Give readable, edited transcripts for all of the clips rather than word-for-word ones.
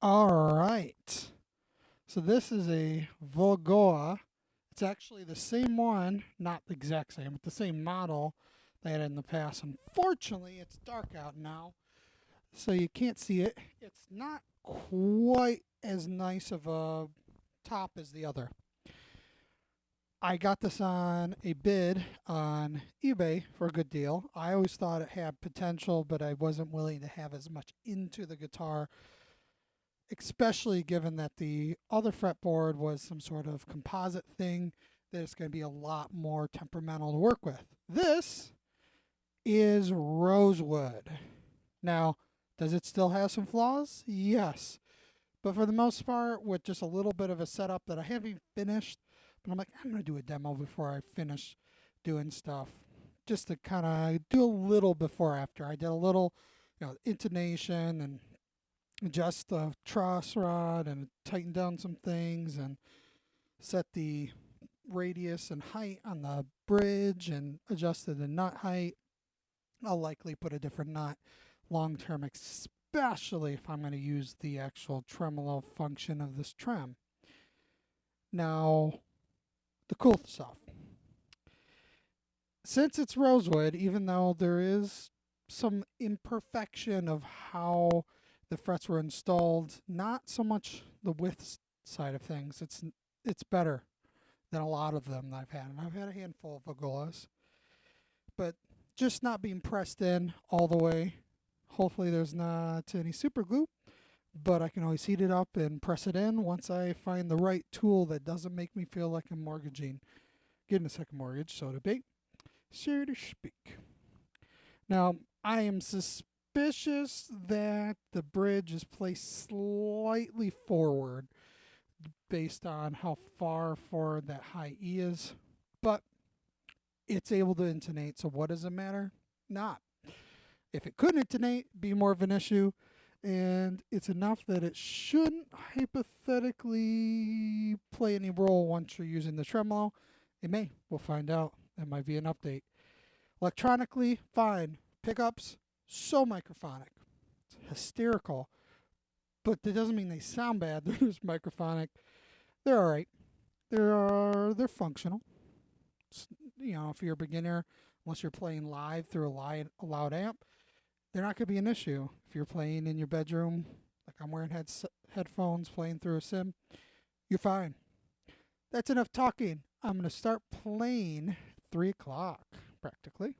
All right. So this is a Volgoa. It's actually the same one, not the exact same, but the same model they had in the past. Unfortunately, it's dark out now, so you can't see it. It's not quite as nice of a top as the other. I got this on a bid on eBay for a good deal. I always thought it had potential, but I wasn't willing to have as much into the guitar, especially given that the other fretboard was some sort of composite thing that it's going to be a lot more temperamental to work with. This is rosewood. Now, does it still have some flaws? Yes. But for the most part, with just a little bit of a setup that I haven't finished, but I'm like, I'm going to do a demo before I finish doing stuff. Just to kind of do a little before after. I did a little, intonation and adjust the truss rod and tighten down some things and set the radius and height on the bridge and adjusted the nut height. I'll likely put a different nut long term, especially if I'm going to use the actual tremolo function of this trem. Now, the cool stuff. Since it's rosewood, even though there is some imperfection of how the frets were installed, not so much the width side of things. It's better than a lot of them that I've had. And I've had a handful of Volgoas, but just not being pressed in all the way. Hopefully there's not any super glue, but I can always heat it up and press it in once I find the right tool that doesn't make me feel like I'm mortgaging. Getting a second mortgage, so to be. So to speak. Now, I am suspicious that the bridge is placed slightly forward based on how far forward that high E is, but it's able to intonate, so what does it matter? Not. If it couldn't intonate, be more of an issue, and it's enough that it shouldn't hypothetically play any role once you're using the tremolo. It may. We'll find out. That might be an update. Electronically, fine. Pickups, so microphonic. It's hysterical. But that doesn't mean they sound bad. They're just microphonic. They're all right. They're functional. If you're a beginner, unless you're playing live through a loud amp, they're not going to be an issue. If you're playing in your bedroom, like I'm wearing headphones, playing through a sim, you're fine. That's enough talking. I'm going to start playing 3 o'clock, practically.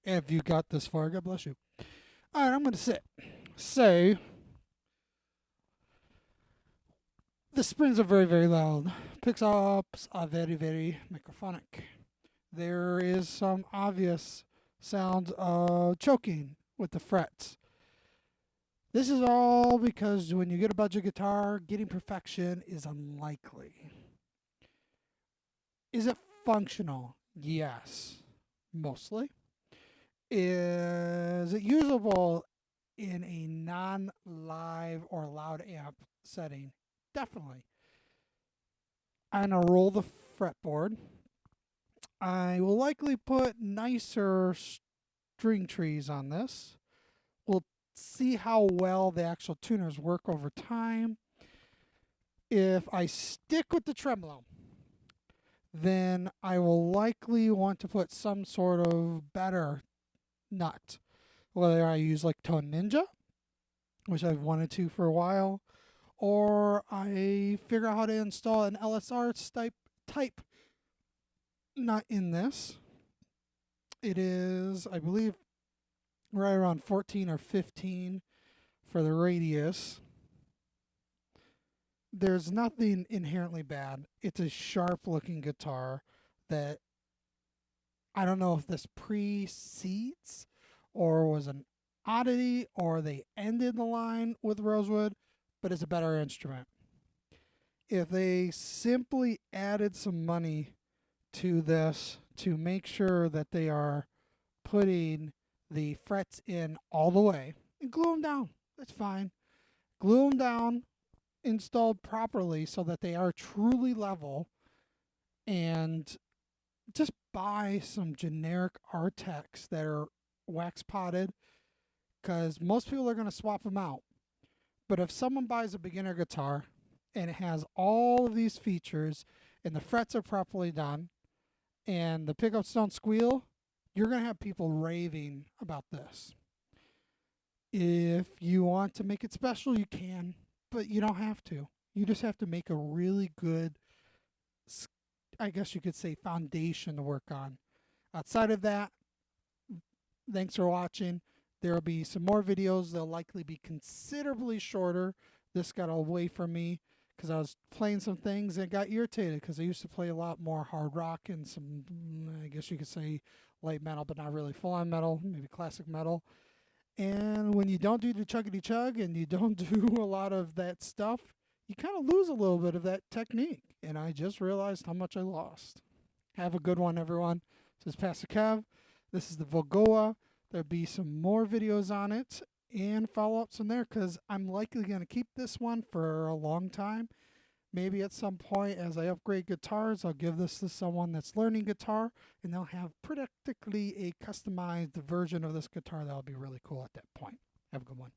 If you got this far, God bless you. All right, I'm going to sit. So, the springs are very, very loud. Pickups are very, very microphonic. There is some obvious sounds of choking with the frets. This is all because when you get a budget guitar, getting perfection is unlikely. Is it functional? Yes, mostly. Is it usable in a non-live or loud amp setting? Definitely. I'm going to roll the fretboard. I will likely put nicer string trees on this. We'll see how well the actual tuners work over time. If I stick with the tremolo, then I will likely want to put some sort of better nut. Whether I use like Tone Ninja, which I've wanted to for a while, or I figure out how to install an LSR type nut in this. It is, I believe, right around 14 or 15 for the radius. There's nothing inherently bad. It's a sharp looking guitar that I don't know if this precedes or was an oddity or they ended the line with rosewood, but it's a better instrument. If they simply added some money to this to make sure that they are putting the frets in all the way and glue them down, that's fine. Glue them down, installed properly so that they are truly level, and just buy some generic Artex that are wax potted, because most people are going to swap them out. But if someone buys a beginner guitar and it has all of these features and the frets are properly done and the pickups don't squeal, you're going to have people raving about this. If you want to make it special, you can, but you don't have to. You just have to make a really good, I guess you could say, foundation to work on. Outside of that, thanks for watching. There will be some more videos. They'll likely be considerably shorter. This got away from me because I was playing some things and got irritated because I used to play a lot more hard rock and some, I guess you could say, light metal, but not really full-on metal, maybe classic metal. And when you don't do the chuggity chug and you don't do a lot of that stuff, you kind of lose a little bit of that technique. And I just realized how much I lost. Have a good one, everyone. This is Pastor Kev. This is the Volgoa. There'll be some more videos on it and follow-ups in there because I'm likely going to keep this one for a long time. Maybe at some point as I upgrade guitars, I'll give this to someone that's learning guitar and they'll have practically a customized version of this guitar that'll be really cool at that point. Have a good one.